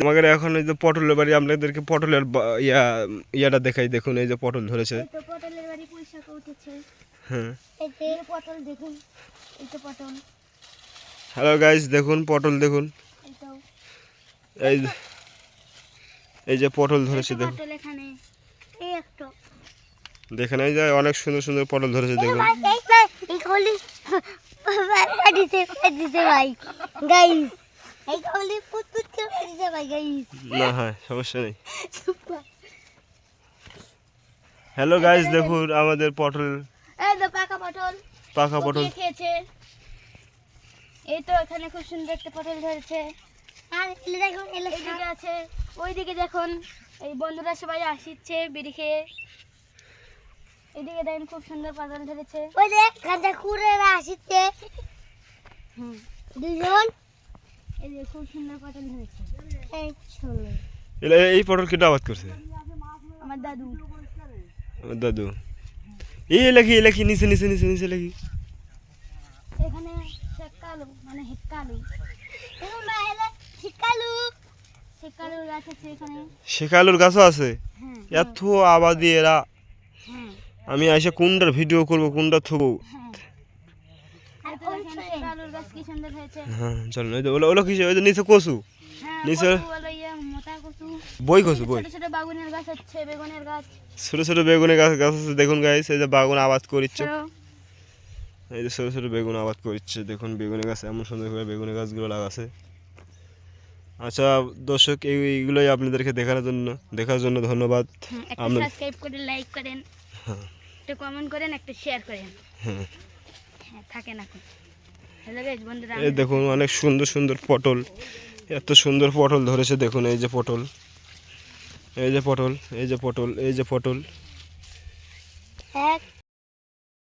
আমাদের এখন এই যে পটলের বাড়ি, আপনাদেরকে পটলের ইয়াটা দেখাই। দেখুন এই যে পটল ধরেছে। পটলের বাড়ি পয়সা উঠেছে। হ্যাঁ, এই পটল দেখুন, এই তো পটল। হ্যালো গাইস, দেখুন পটল দেখুন। এই যে পটল ধরেছে দেখুন। পটল এখানে এই একটা দেখেন, এই যে অনেক সুন্দর সুন্দর পটল ধরেছে দেখুন। এই কলি পাড়িতে ভাই গাইস, এই কলি পুতুত কে পাড়িতে ভাই গাইস। না হ্যাঁ, সমস্যা নেই। হ্যালো গাইস, দেখুন আমাদের পটল, এই তো পাকা পটল, পাকা পটল খেয়েছে। এই তো এখানে খুব সুন্দর একটা পটল ধরেছে। আর এলে দেখুন, এইদিকে আছে, ওইদিকে দেখুন। এই বন্ধুরা সবাই আসছে বিড়ি খেয়ে। এদিকে দেখুন খুব সুন্দর পটল ধরেছে। ওই যে গাঁজা কুড়েরা আসছে। দুজন এই যে খুব সুন্দর পটল ধরেছে। এই চলো, এই পটল কেটে আবাদ করছে আমার দাদু। আমার দাদু। এই লেখি নিচে নিচে নিচে নিচে লেখি। এখানে শেকালু মানে হেকালু, দেখুন না, এলে শেকালু, শেকালুর গাছ আছে এখানে। শেকালুর গাছও আছে। এত আবাদি এরা। আমি এসে কোনটার ভিডিও করব, কোনটা থবো। আর তো দেখেন শেকালুর গাছ কি সুন্দর হয়েছে। হ্যাঁ চলুন, ওই যে ওলো কিসে, ওই যে নিচে কচু, নিচে মোটা কচু, বই কচু, বই ছোট ছোট বাগুনের গাছ আছে, বেগুনের গাছ, ছোট ছোট বেগুনের গাছ গাছ আছে। দেখুন গাইস, এই যে বাগুন আবাদ করিচ্ছে। ছোট। এই যে ছোট ছোট বেগুন আবাদ করছে। দেখুন বেগুনের গাছ এমন সুন্দর করে বেগুনের গাছগুলো লাগাছে। আচ্ছা দর্শক, এইগুলোই আপনাদেরকে দেখার জন্য ধন্যবাদ। একটা সাবস্ক্রাইব করে, লাইক করেন, একটা কমেন্ট করেন, একটা শেয়ার করেন। হ্যাঁ থাকেন এখন। হ্যালো গাইস বন্ধুরা, এই দেখুন অনেক সুন্দর সুন্দর পটল, এত সুন্দর পটল ধরেছে দেখুন। এই যে পটল, এই যে পটল, এই যে পটল, এই যে পটল। এক